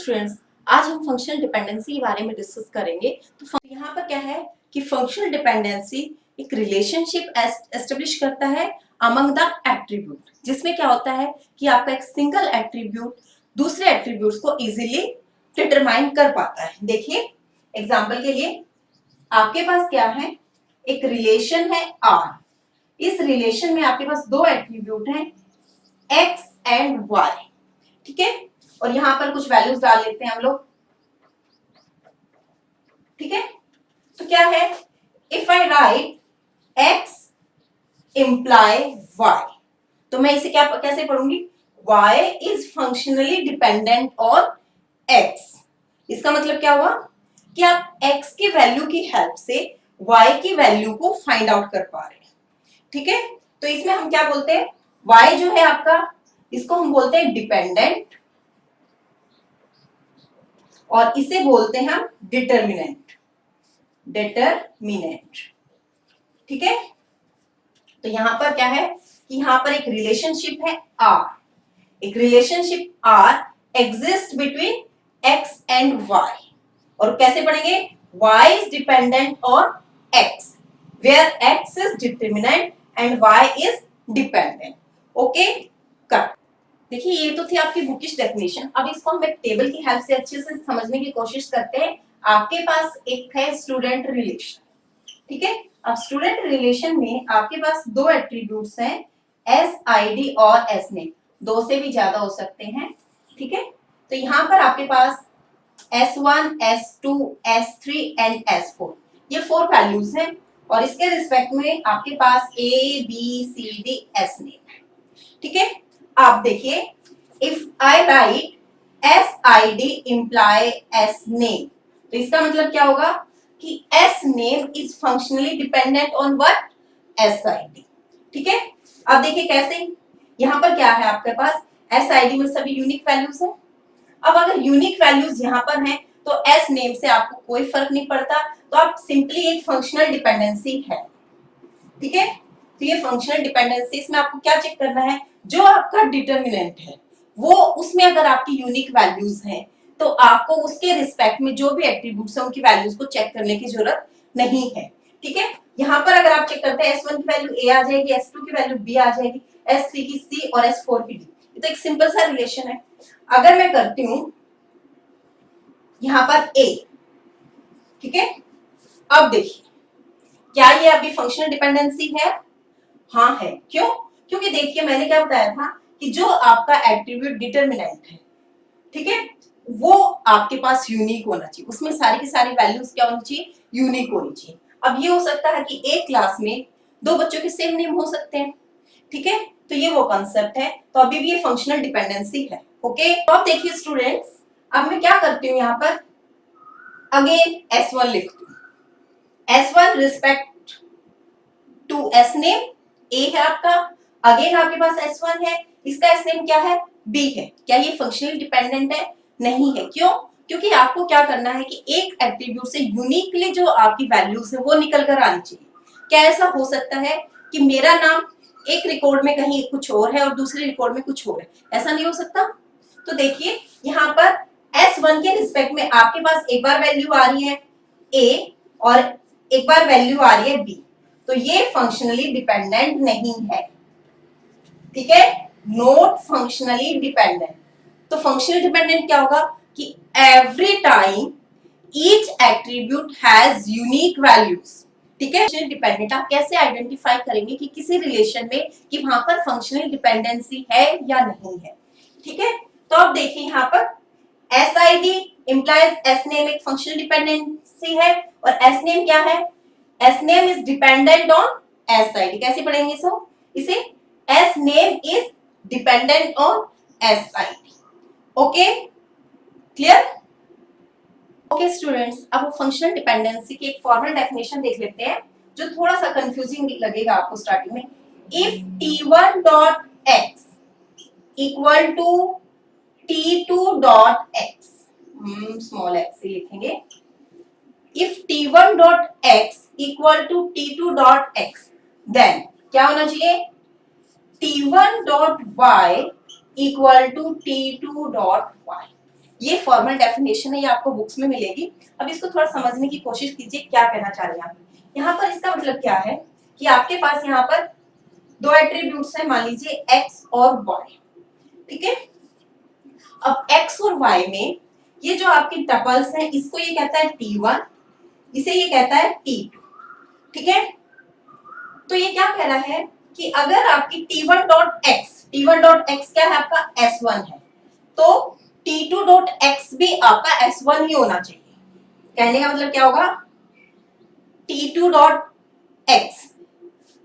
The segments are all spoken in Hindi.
स्टूडेंट्स, आज हम फंक्शनल डिपेंडेंसी के बारे में डिस्कस करेंगे। तो यहाँ पर क्या है कि फंक्शनल डिपेंडेंसी एक रिलेशनशिप एस्टेब्लिश करता है अमंग द एट्रीब्यूट, जिसमें क्या होता है कि आपका एक सिंगल एट्रीब्यूट दूसरे एट्रीब्यूट्स को इजीली डिटरमाइन कर पाता है। देखिए एग्जांपल के लिए आपके पास क्या है, एक रिलेशन है R। इस रिलेशन में आपके पास दो एट्रीब्यूट हैं X एंड Y, ठीक है। और यहां पर कुछ वैल्यूज डाल लेते हैं हम लोग, ठीक है। तो क्या है, if I right X imply Y, तो मैं इसे क्या कैसे पढ़ूंगी, Y is functionally dependent on X। इसका मतलब क्या हुआ कि आप X की वैल्यू की हेल्प से Y की वैल्यू को फाइंड आउट कर पा रहे हैं, ठीक है। तो इसमें हम क्या बोलते हैं, Y जो है आपका, इसको हम बोलते हैं डिपेंडेंट और इसे बोलते हैं हम डिटरमिनेंट, ठीक है। तो यहां पर क्या है कि यहां पर एक रिलेशनशिप है R, एक relationship R exist between X and Y। और कैसे पढ़ेंगे, Y is dependent on X where X is determinant and Y is dependent. Okay, cut. देखिए ये तो थी आपकी बुकिश डेफिनेशन। अब इसको हम एक टेबल की हेल्प से अच्छे से समझने की कोशिश करते हैं। आपके पास एक है स्टूडेंट रिलेशन, ठीक है। अब स्टूडेंट रिलेशन में आपके पास दो एट्रीब्यूट्स हैं SID और SNAME, दो से भी ज्यादा हो सकते हैं, ठीक है। तो यहाँ पर आपके पास S1, S2, S3 and S4, ये 4 वैल्यूज हैं और इसके रिस्पेक्ट में आपके पास ABCD SNAME है, ठीक है। आप देखिए if I right SID imply SNAME, तो इसका मतलब क्या होगा कि SNAME is functionally dependent on what, SID, ठीक है। अब देखिए कैसे, यहां पर क्या है आपके पास SID में सभी यूनिक वैल्यूज हैं। अब अगर यूनिक वैल्यूज यहां पर हैं तो SNAME से आपको कोई फर्क नहीं पड़ता, तो आप सिंपली एक फंक्शनल डिपेंडेंसी है, ठीक है। तो ये फंक्शनल डिपेंडेंसी, इसमें आपको क्या चेक करना है, जो आपका डिटरमिनेंट है वो उसमें अगर आपकी यूनिक वैल्यूज हैं तो आपको उसके रिस्पेक्ट में जो भी एट्रीब्यूट्स हैं उनकी वैल्यूज को चेक करने की जरूरत नहीं है, ठीक है। यहाँ पर अगर आप चेक करते हैं S1 की वैल्यू A आ जाएगी, S2 की वैल्यू B आ जाएगी, S3 की C और S4 की D। ये तो एक सिंपल सा रिलेशन है। अगर मैं करती हूं यहाँ पर A, ठीक है। अब देखिए क्या ये अभी फंक्शनल डिपेंडेंसी है, हाँ है। क्यों, क्योंकि देखिए मैंने क्या बताया था कि जो आपका एट्रीब्यूट डिटरमिनेंट है, ठीक है, वो आपके पास यूनिक होना चाहिए, उसमें सारी की सारी वैल्यूज क्या होनी चाहिए, यूनिक होनी चाहिए। अब ये हो सकता है कि एक क्लास में दो बच्चों के सेम नेम हो सकते हैं, ठीक है। तो ये वो कॉन्सेप्ट है, तो अभी भी ये फंक्शनल डिपेंडेंसी है, ओके। तो अब देखिए स्टूडेंट्स, अब मैं क्या करती हूँ यहाँ पर अगेन S1 लिखती हूँ, S1 respect to SNAME, A है आपका, अगेन आपके पास S1 है, इसका SNAME क्या है, B है। क्या ये फंक्शनली डिपेंडेंट है, नहीं है। क्यों, क्योंकि आपको क्या करना है कि एक एट्रीब्यूट से यूनिकली जो आपकी वैल्यूज है वो निकल कर आनी चाहिए। क्या ऐसा हो सकता है कि मेरा नाम एक रिकॉर्ड में कहीं कुछ और है और दूसरे रिकॉर्ड में कुछ और है, ऐसा नहीं हो सकता। तो देखिए यहाँ पर S1 के रिस्पेक्ट में आपके पास एक बार वैल्यू आ रही है A और एक बार वैल्यू आ रही है B, तो ये फंक्शनली डिपेंडेंट नहीं है, ठीक है, नॉट फंक्शनली डिपेंडेंट। तो फंक्शनली डिपेंडेंट क्या होगा कि every time each attribute has unique values, ठीक है। फंक्शनली डिपेंडेंट आप कैसे आइडेंटिफाई करेंगे कि किसी रिलेशन में कि वहां पर फंक्शनल डिपेंडेंसी है या नहीं है, ठीक है। तो अब देखिए यहाँ पर SID implies SNAME एक फंक्शनल डिपेंडेंसी है और SNAME क्या है, SNAME is dependent on SID। कैसे पढ़ेंगे इसे SNAME is dependent on SID, okay, clear. Okay students, अब वो फंक्शनल डिपेंडेंसी की एक फॉर्मल डेफिनेशन देख लेते हैं जो थोड़ा सा कंफ्यूजिंग लगेगा आपको स्टार्टिंग में। If T1 dot X equal to T2 dot X, small x से लिखेंगे, if T1 dot X equal to T2 dot X, then क्या होना चाहिए, T1 dot Y equal to T2 dot Y। ये फॉर्मल डेफिनेशन है, ये आपको बुक्स में मिलेगी। अब इसको थोड़ा समझने की कोशिश कीजिए, क्या कहना चाह रहे हैं आप। यहाँ पर इसका मतलब क्या है कि आपके पास यहाँ पर दो एट्रीब्यूट्स हैं, मान लीजिए x और y, ठीक है। अब x और y में ये जो आपके टपल्स हैं, इसको ये कहता है t1, इसे ये कहता है t2, ठीक है। तो ये क्या कह रहा है कि अगर आपकी t1.x क्या है, आपका s1 है, तो t2.x भी आपका s1 ही होना चाहिए। कहने का मतलब क्या होगा, t2.x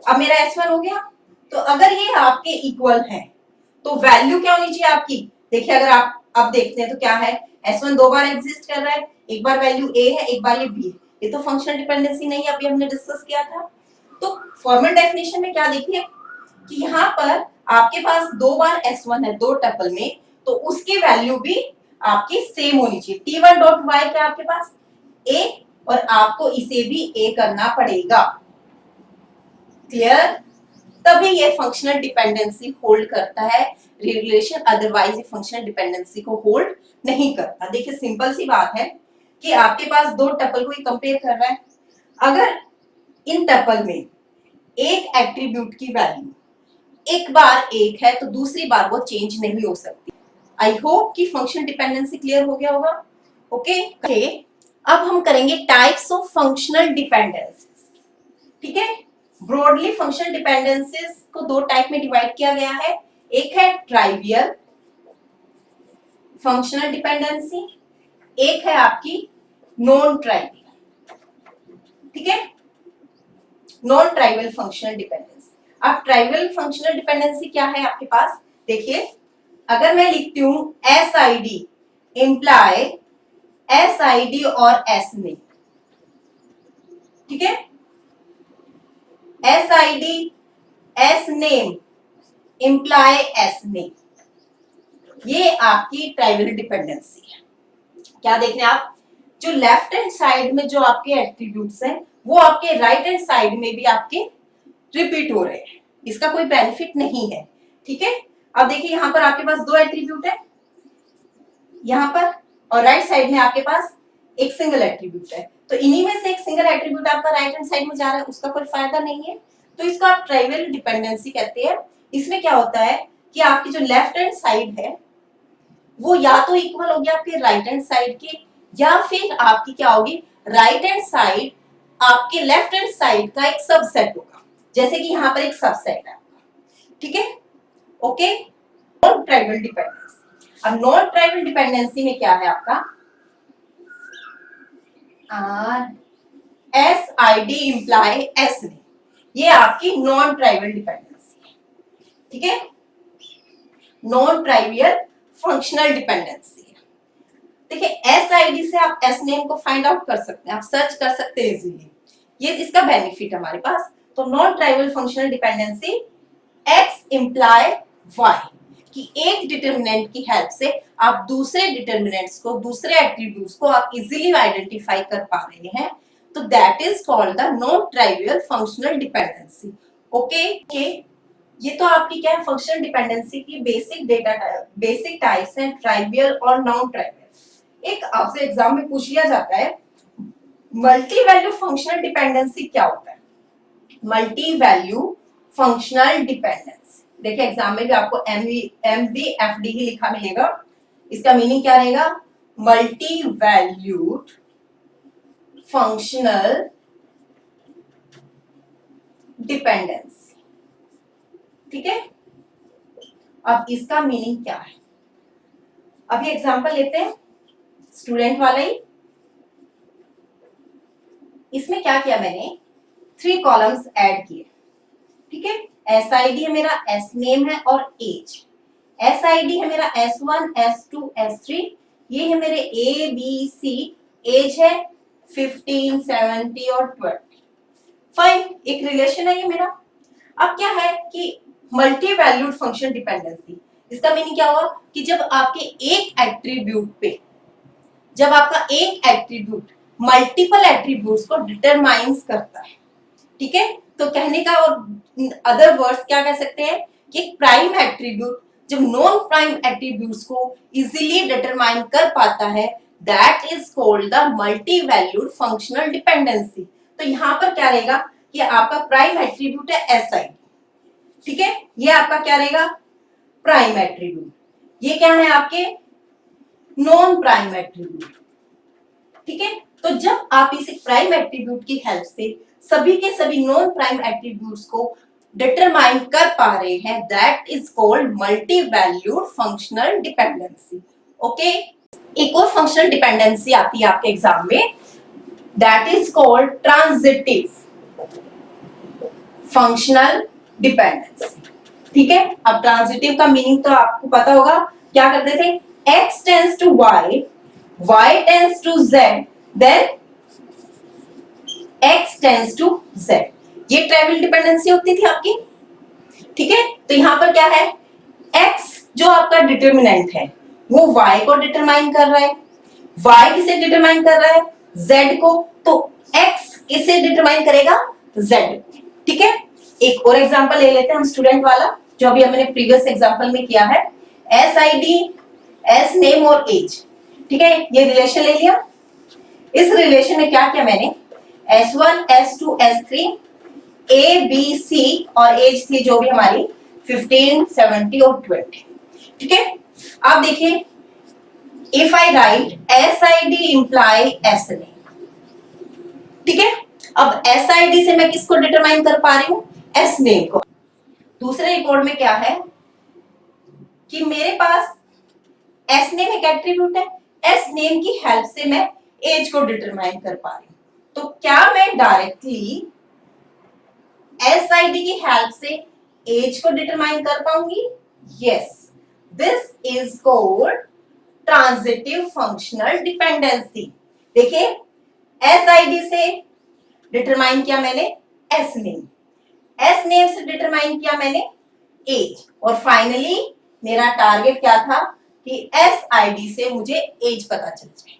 अब मेरा s1 हो गया। तो अगर ये आपके इक्वल है तो वैल्यू क्या होनी चाहिए आपकी, देखिए अगर आप अब देखते हैं तो क्या है, s1 दो बार एग्जिस्ट कर रहा है, एक बार वैल्यू a है, एक बार ये b है, ये तो फंक्शनल डिपेंडेंसी नहीं है, अभी हमने डिस्कस किया था। तो फॉर्मल डेफिनेशन में क्या देखिए कि यहाँ पर आपके पास दो बार s1 है दो टपल में, तो उसकी वैल्यू भी आपकी सेम होनी चाहिए। t1.y क्या आपके पास a, और आपको इसे भी a करना पड़ेगा, क्लियर। तभी ये फंक्शनल डिपेंडेंसी होल्ड करता है रिलेशन, अदरवाइज ये फंक्शनल डिपेंडेंसी को होल्ड नहीं करता। देखिए सिंपल सी बात है कि आपके पास दो टपल को ही कंपेयर कर रहा है, अगर इन टपल में एक एट्रीब्यूट की वैल्यू एक बार एक है तो दूसरी बार वो चेंज नहीं हो सकती। आई होप कि फंक्शनल डिपेंडेंसी क्लियर हो गया होगा। ओके अब हम करेंगे टाइप्स ऑफ फंक्शनल डिपेंडेंसीज, ठीक है। ब्रॉडली फंक्शनल डिपेंडेंसीज को दो टाइप में डिवाइड किया गया है, एक है ट्राइवियल फंक्शनल डिपेंडेंसी, एक है आपकी नॉन ट्राइवियल, ठीक है, नॉन ट्राइवियल फंक्शनल डिपेंडेंसी। अब ट्राइवियल फंक्शनल डिपेंडेंसी क्या है आपके पास, देखिए अगर मैं लिखती हूं S I D imply S I D और एस नेम, ठीक है, S I D S name imply S name, ये आपकी ट्राइवियल डिपेंडेंसी है। क्या देख रहे हैं आप, जो लेफ्ट हैंड साइड में जो आपके एट्रीब्यूट्स हैं वो आपके राइट हैंड साइड में भी आपके रिपीट हो रहे हैं, इसका कोई बेनिफिट नहीं है, ठीक है। अब देखिए यहाँ पर आपके पास दो एट्रीब्यूट है यहाँ पर, और राइट साइड में आपके पास एक सिंगल एट्रीब्यूट है, तो इन्हीं में से एक सिंगल एट्रीब्यूट आपका राइट हैंड साइड में जा रहा है, उसका कोई फायदा नहीं है, तो इसको आप ट्राइवियल डिपेंडेंसी कहते हैं। इसमें क्या होता है कि आपकी जो लेफ्ट हैंड साइड है वो या तो इक्वल होगी आपके राइट हैंड साइड के, या फिर आपकी क्या होगी, राइट हैंड साइड आपके लेफ्ट हैंड साइड का एक सबसेट होगा, जैसे कि यहाँ पर एक सबसेट है, ठीक है। ओके नॉन ट्राइवियल डिपेंडेंसी, अब नॉन ट्राइवियल डिपेंडेंसी में क्या है आपका S I D imply S ने, ये आपकी नॉन ट्राइवियल डिपेंडेंसी है, ठीक है, नॉन ट्राइवियल फंक्शनल डिपेंडेंसी है। देखिए एस आई डी से आप एस नेम को फाइंड आउट कर सकते हैं, आप सर्च कर सकते हैं इजीली, ये इसका बेनिफिट हमारे पास। तो non trivial functional dependency X imply Y, कि एक डिटरमिनेंट की हेल्प से आप दूसरे डिटरमिनेंट्स को, दूसरे एट्रीब्यूट्स को आप इजीली आइडेंटिफाई कर पा रहे हैं, तो that is called the non trivial functional dependency. Okay ये तो आपकी क्या है, फंक्शनल डिपेंडेंसी की बेसिक टाइप्स हैं, ट्राइवियल और नॉन ट्राइवियल। एक आपसे एग्जाम में पूछ लिया जाता है मल्टी वैल्यू फंक्शनल डिपेंडेंसी क्या होता है, मल्टी वैल्यू फंक्शनल डिपेंडेंसी। देखिए एग्जाम में भी आपको MVFD ही लिखा मिलेगा, इसका मीनिंग क्या रहेगा, मल्टी वैल्यूड फंक्शनल डिपेंडेंसी, ठीक है। अब इसका मीनिंग क्या है, अभी एग्जांपल लेते हैं स्टूडेंट वाला ही। इसमें क्या किया मैंने, 3 कॉलम्स ऐड किए, ठीक है। एस आई डी है मेरा, एस नेम है और एज। एस आई डी है मेरा S1 S2 S3, ये है मेरे ABC, एज है 15 70 और 20। फाइन, एक रिलेशन है ये मेरा। अब क्या है कि मल्टी वैल्यूड फंक्शन डिपेंडेंसी, इसका मीनिंग क्या हुआ कि जब आपके एक एट्रीब्यूट पे, जब आपका एक एट्रीब्यूट मल्टीपल एट्रीब्यूट्स को डिटरमाइंस करता है, ठीक है। तो कहने का और अदर वर्ड्स क्या कह सकते हैं कि एक प्राइम एट्रीब्यूट जब नॉन प्राइम एट्रीब्यूट्स को इजीली डिटरमाइन कर पाता है, that is called the multi valued functional dependency. तो यहां पर क्या रहेगा कि आपका प्राइम एट्रीब्यूट है SI, ठीक है, ये आपका क्या रहेगा प्राइम एट्रीब्यूट, ये क्या है आपके नॉन प्राइम एट्रीब्यूट, ठीक है। तो जब आप इस प्राइम एट्रीब्यूट की हेल्प से सभी के सभी नॉन प्राइम एट्रीब्यूट्स को डिटरमाइन कर पा रहे हैं, that is called multi valued functional dependency. Okay, एक और फंक्शनल डिपेंडेंसी आती है आपके एग्जाम में, that is called transitive functional dependency, ठीक है। अब ट्रांजिटिव का मीनिंग तो आपको पता होगा, क्या करते थे, x tends to y tends to z, then x tends to z, ये ट्राइवल डिपेंडेंसी होती थी आपकी, ठीक है। तो यहां पर क्या है, x जो आपका डिटर्मिनेंट है वो y को डिटरमाइन कर रहा है, y किसे डिटरमाइन कर रहा है, z को, तो x किसे डिटरमाइन करेगा, z, ठीक है। एक और एग्जांपल ले लेते हैं हम स्टूडेंट वाला, जो अभी हमने प्रीवियस एग्जांपल में किया है, SID, S नेम और एज, ठीक है, ये रिलेशन ले लिया। इस रिलेशन में क्या किया मैंने, S1, S2, S3, A, B, C और एज थी जो भी हमारी 15, 70 और 20, ठीक है। अब देखिए, if I right SID imply S name, ठीक है। अब SID से मैं किसको डिटरमाइन कर पा रही हूं, S name को। दूसरे रिकॉर्ड में क्या है कि मेरे पास S name एक एट्रीब्यूट है, S name की हेल्प से मैं एज को डिटरमाइन कर पा रही हूं। तो क्या मैं डायरेक्टली SID की हेल्प से एज को डिटरमाइन कर पाऊंगी, yes, this is called transitive functional dependency. देखिए, SID से डिटरमाइन किया मैंने S नेम से डिटरमाइन किया मैंने एज, और फाइनली मेरा टारगेट क्या था कि SID से मुझे एज पता चल जाए।